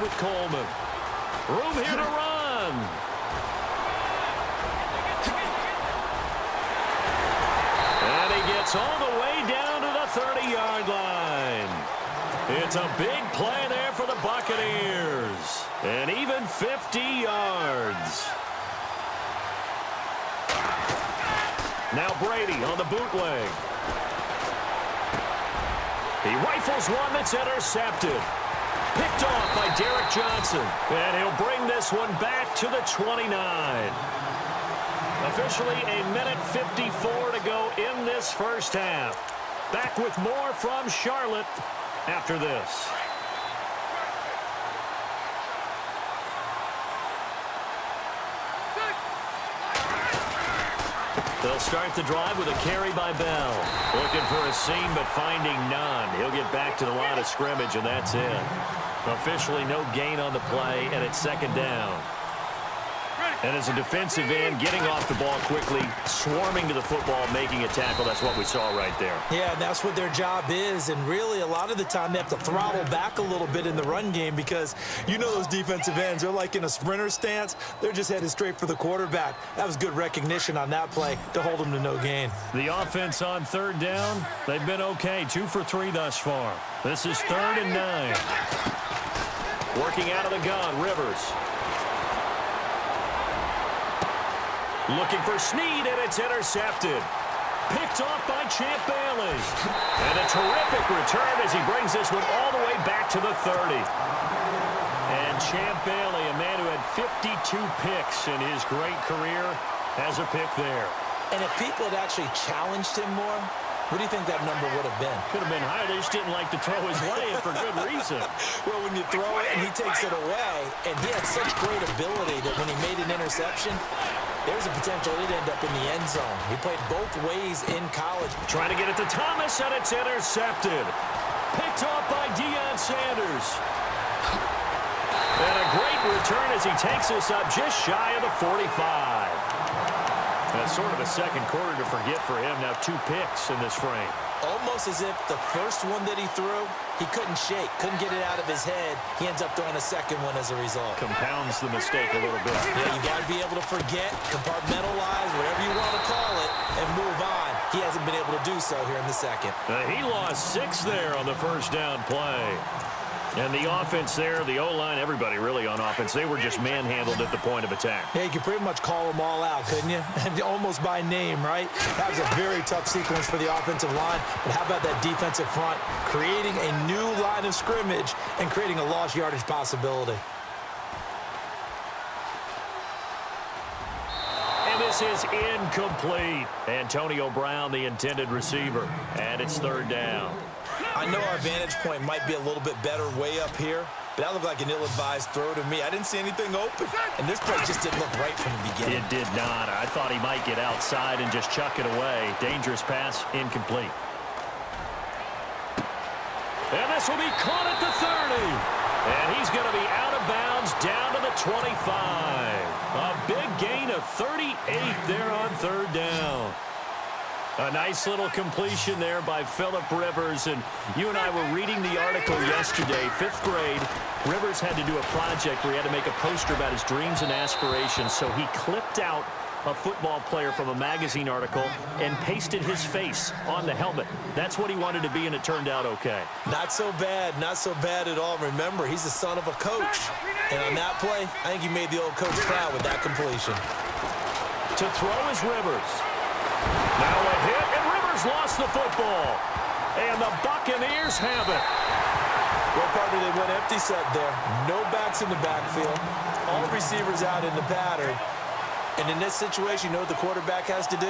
drive with Coleman. Room here to run. And he gets all the way down to the 30-yard line. It's a big play there for the Buccaneers. And even 50 yards. Now Brady on the bootleg. He rifles one that's intercepted. Picked off by Derek Johnson. And he'll bring this one back to the 29. Officially a minute 54 to go in this first half. Back with more from Charlotte after this. They'll start the drive with a carry by Bell. Looking for a seam, but finding none. He'll get back to the line of scrimmage, and that's it. Officially no gain on the play, and it's second down. And as a defensive end, getting off the ball quickly, swarming to the football, making a tackle. That's what we saw right there. Yeah, and that's what their job is. And really, a lot of the time, they have to throttle back a little bit in the run game because you know those defensive ends, they're like in a sprinter stance. They're just headed straight for the quarterback. That was good recognition on that play to hold them to no gain. The offense on third down, they've been okay. 2 for 3 thus far. This is 3rd and 9. Working out of the gun, Rivers. Looking for Snead, and it's intercepted. Picked off by Champ Bailey. And a terrific return as he brings this one all the way back to the 30. And Champ Bailey, a man who had 52 picks in his great career, has a pick there. And if people had actually challenged him more, what do you think that number would have been? Could have been higher. They just didn't like to throw his way, and for good reason. Well, when you throw it and he takes it away, and he had such great ability that when he made an interception, there's a potential he'd end up in the end zone. He played both ways in college. Trying to get it to Thomas, and it's intercepted. Picked off by Deion Sanders. And a great return as he takes us up just shy of the 45. That's sort of a second quarter to forget for him. Now 2 picks in this frame. Almost as if the first one that he threw, he couldn't shake, couldn't get it out of his head. He ends up throwing a second one as a result. Compounds the mistake a little bit. Yeah, you got to be able to forget, compartmentalize, whatever you want to call it, and move on. He hasn't been able to do so here in the second. He lost 6 there on the first down play. And the offense there, the O-line, everybody really on offense, they were just manhandled at the point of attack. Yeah, you could pretty much call them all out, couldn't you? Almost by name, right? That was a very tough sequence for the offensive line. But how about that defensive front? Creating a new line of scrimmage and creating a lost yardage possibility. And this is incomplete. Antonio Brown, the intended receiver. And it's 3rd down. I know our vantage point might be a little bit better way up here, but that looked like an ill-advised throw to me. I didn't see anything open, and this play just didn't look right from the beginning. It did not. I thought he might get outside and just chuck it away. Dangerous pass, incomplete. And this will be caught at the 30. And he's going to be out of bounds down to the 25. A big gain of 38 there on 3rd down. A nice little completion there by Phillip Rivers. And you and I were reading the article yesterday, 5th grade. Rivers had to do a project where he had to make a poster about his dreams and aspirations. So he clipped out a football player from a magazine article and pasted his face on the helmet. That's what he wanted to be, and it turned out okay. Not so bad at all. Remember, he's the son of a coach. And on that play, I think he made the old coach proud with that completion. To throw is Rivers. Now a hit, and Rivers lost the football. And the Buccaneers have it. Well, partner, they went empty set there. No backs in the backfield. All receivers out in the pattern. And in this situation, you know what the quarterback has to do?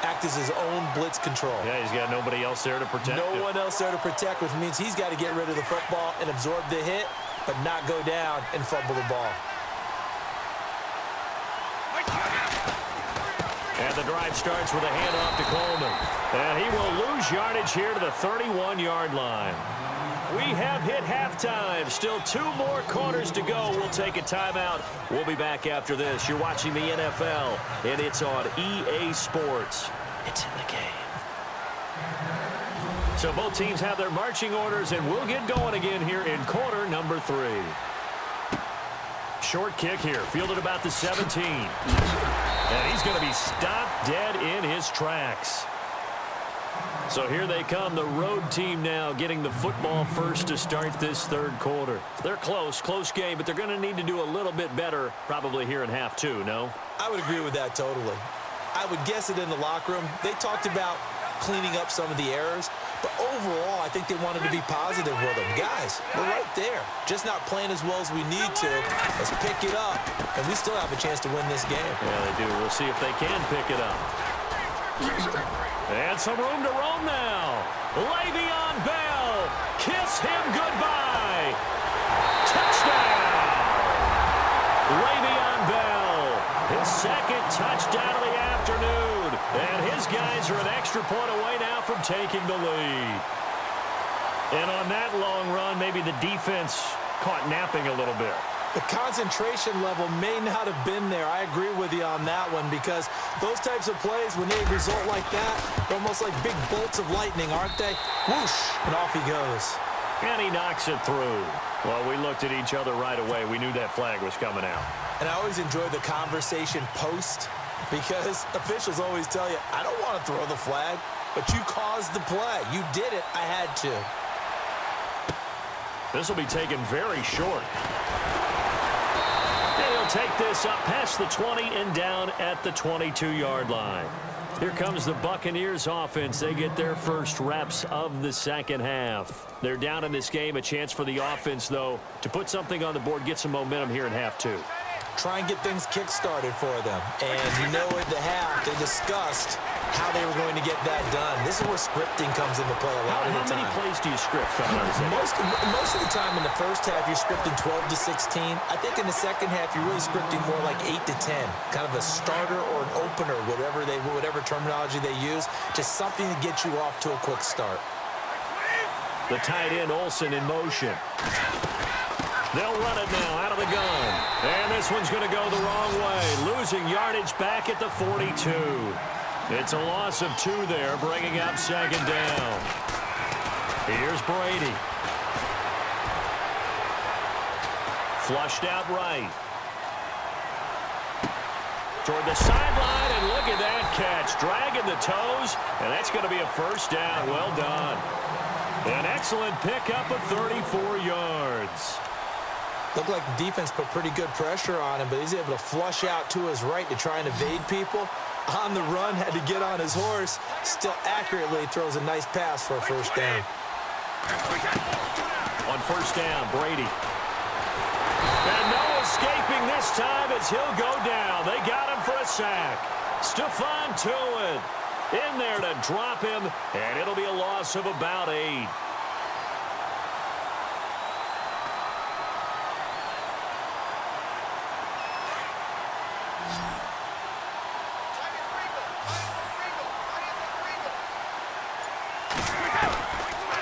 Act as his own blitz control. Yeah, he's got nobody else there to protect him. No one else there to protect, which means he's got to get rid of the football and absorb the hit, but not go down and fumble the ball. And the drive starts with a handoff to Coleman. And he will lose yardage here to the 31-yard line. We have hit halftime. Still 2 more quarters to go. We'll take a timeout. We'll be back after this. You're watching the NFL, and it's on EA Sports. It's in the game. So both teams have their marching orders, and we'll get going again here in quarter number 3. Short kick here, fielded about the 17. And he's going to be stopped dead in his tracks. So here they come, the road team now getting the football first to start this third quarter. They're close game, but they're going to need to do a little bit better probably here in half two, no? I would agree with that totally. I would guess it in the locker room. They talked about cleaning up some of the errors, but overall, I think they wanted to be positive with them. Guys, we're right there. Just not playing as well as we need to. Let's pick it up, and we still have a chance to win this game. Yeah, they do. We'll see if they can pick it up. And some room to roam now. Le'Veon Bell. Kiss him goodbye. Touchdown. Le'Veon Bell. His second touchdown of the afternoon. And his guys are an extra point away now from taking the lead. And on that long run, maybe the defense caught napping a little bit. The concentration level may not have been there. I agree with you on that one because those types of plays, when they result like that, they're almost like big bolts of lightning, aren't they? Whoosh, and off he goes. And he knocks it through. Well, we looked at each other right away. We knew that flag was coming out. And I always enjoy the conversation post because officials always tell you, I don't want to throw the flag, but you caused the play. You did it. I had to. This will be taken very short. Take this up past the 20 and down at the 22-yard line. Here comes the Buccaneers offense. They get their first reps of the second half. They're down in this game. A chance for the offense, though, to put something on the board, get some momentum here in half two. Try and get things kick-started for them. And you know at the half, they discussed how they were going to get that done. This is where scripting comes into play a lot of the time. How many plays do you script coming out of this? Most of the time in the first half, you're scripting 12 to 16. I think in the second half, you're really scripting more like 8 to 10. Kind of a starter or an opener, whatever terminology they use. Just something to get you off to a quick start. The tight end, Olsen, in motion. They'll run it now out of the gun. And this one's going to go the wrong way. Losing yardage back at the 42. It's a loss of 2 there, bringing up second down. Here's Brady. Flushed out right. Toward the sideline, and look at that catch. Dragging the toes, and that's going to be a first down. Well done. An excellent pickup of 34 yards. Looked like the defense put pretty good pressure on him, but he's able to flush out to his right to try and evade people. On the run, had to get on his horse. Still accurately throws a nice pass for a first down. On first down, Brady. And no escaping this time as he'll go down. They got him for a sack. Stephon Tuitt in there to drop him, and it'll be a loss of about 8.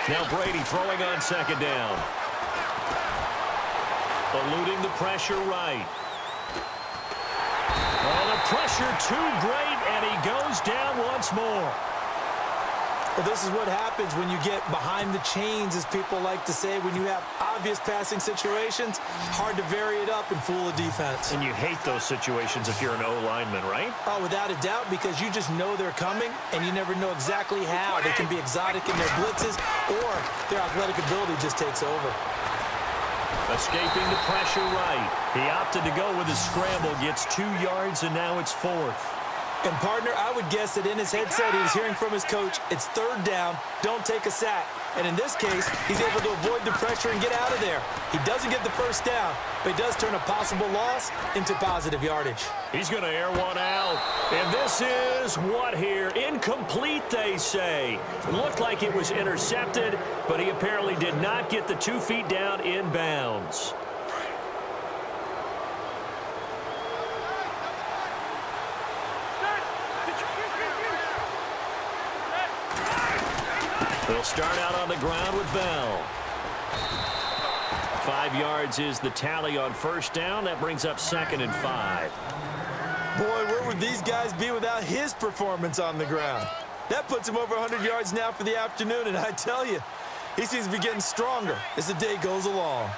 Now Brady throwing on second down. Eluding the pressure right. Oh, the pressure too great, and he goes down once more. Well, this is what happens when you get behind the chains, as people like to say. When you have obvious passing situations, hard to vary it up and fool a defense. And you hate those situations if you're an O-lineman, right? Oh, without a doubt, because you just know they're coming, and you never know exactly how. They can be exotic in their blitzes, or their athletic ability just takes over. Escaping the pressure right. He opted to go with a scramble, gets 2 yards, and now it's 4th. And, partner, I would guess that in his headset he was hearing from his coach, it's third down, don't take a sack. And in this case, he's able to avoid the pressure and get out of there. He doesn't get the first down, but he does turn a possible loss into positive yardage. He's going to air one out. And this is what here? Incomplete, they say. It looked like it was intercepted, but he apparently did not get the 2 feet down in bounds. They'll start out on the ground with Bell. 5 yards is the tally on first down. That brings up 2nd and 5. Boy, where would these guys be without his performance on the ground? That puts him over 100 yards now for the afternoon, and I tell you, he seems to be getting stronger as the day goes along.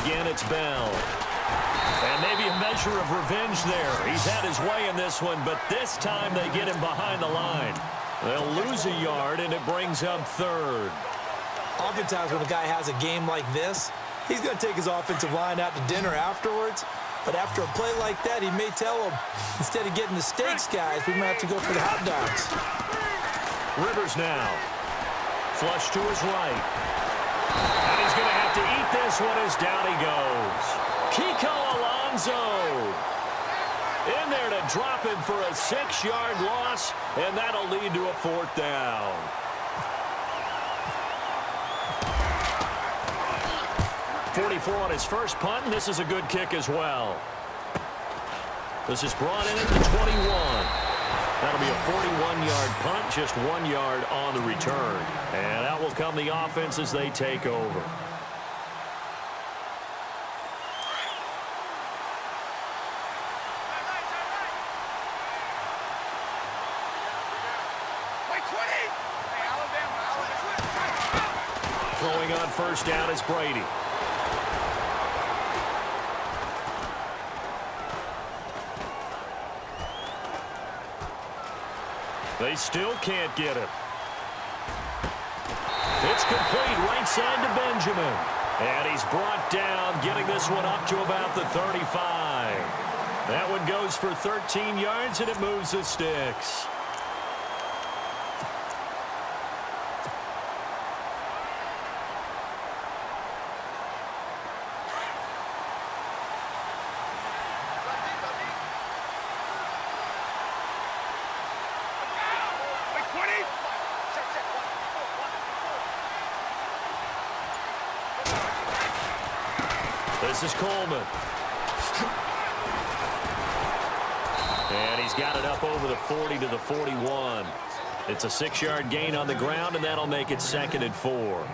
Again, it's Bell. And maybe a measure of revenge there. He's had his way in this one, but this time they get him behind the line. They'll lose a yard, and it brings up third. Oftentimes when a guy has a game like this, he's going to take his offensive line out to dinner afterwards. But after a play like that, he may tell them, instead of getting the steaks, guys, we might have to go for the hot dogs. Rivers now. Flush to his right. And he's going to have to eat this one as down he goes. Kiko Alonso in there to drop him for a 6-yard loss, and that'll lead to a 4th down. .44 on his first punt, and this is a good kick as well. This is brought in at the 21. That'll be a 41-yard punt, just 1 yard on the return. And out will come the offense as they take over. Throwing on first down is Brady. They still can't get him. It's complete right side to Benjamin. And he's brought down, getting this one up to about the 35. That one goes for 13 yards, and it moves the sticks. This is Coleman. And he's got it up over the 40 to the 41. It's a 6-yard gain on the ground, and that'll make it 2nd and 4.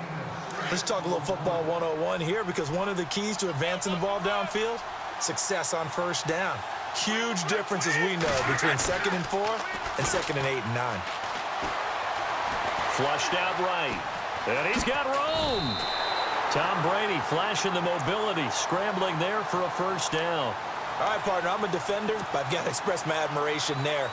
Let's talk a little football 101 here, because one of the keys to advancing the ball downfield, success on first down. Huge difference, as we know, between 2nd and 4 and 2nd and 8 and 9. Flushed out right. And he's got room. Tom Brady flashing the mobility, scrambling there for a first down. All right, partner, I'm a defender, but I've got to express my admiration there.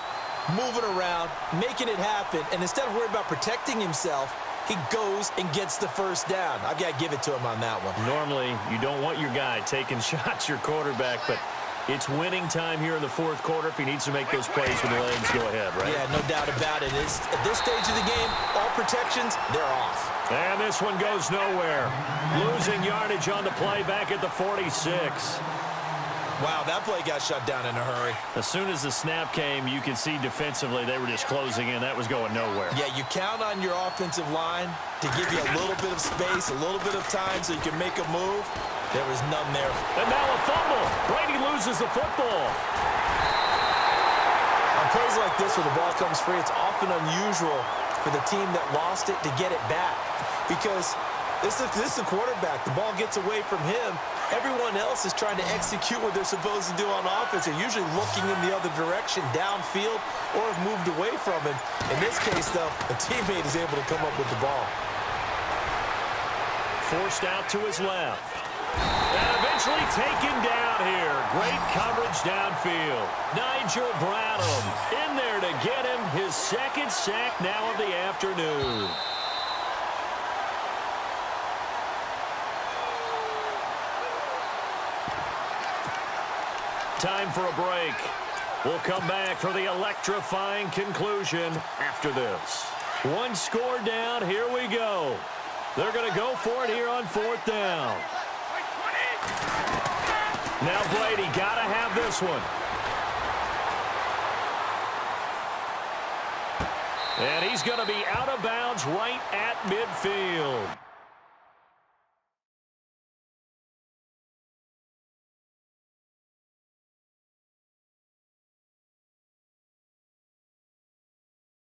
Moving around, making it happen, and instead of worrying about protecting himself, he goes and gets the first down. I've got to give it to him on that one. Normally, you don't want your guy taking shots, your quarterback, but it's winning time here in the 4th quarter. If he needs to make those plays with the legs, go ahead, right? Yeah, no doubt about it. At this stage of the game, all protections, they're off. And this one goes nowhere. Losing yardage on the play back at the 46. Wow, that play got shut down in a hurry. As soon as the snap came, you can see defensively they were just closing in. That was going nowhere. Yeah, you count on your offensive line to give you a little bit of space, a little bit of time so you can make a move. There was none there. And now a fumble. Brady loses the football. On plays like this where the ball comes free, it's often unusual for the team that lost it to get it back, because this is the quarterback. The ball gets away from him. Everyone else is trying to execute what they're supposed to do on offense. They're usually looking in the other direction, downfield, or have moved away from him. In this case, though, a teammate is able to come up with the ball. Forced out to his left. And eventually taken down here. Great coverage downfield. Nigel Bradham in there to get him his 2nd sack now of the afternoon. Time for a break. We'll come back for the electrifying conclusion after this. 1 score down. Here we go. They're going to go for it here on 4th down. Now Brady got to have this one. And he's going to be out of bounds right at midfield.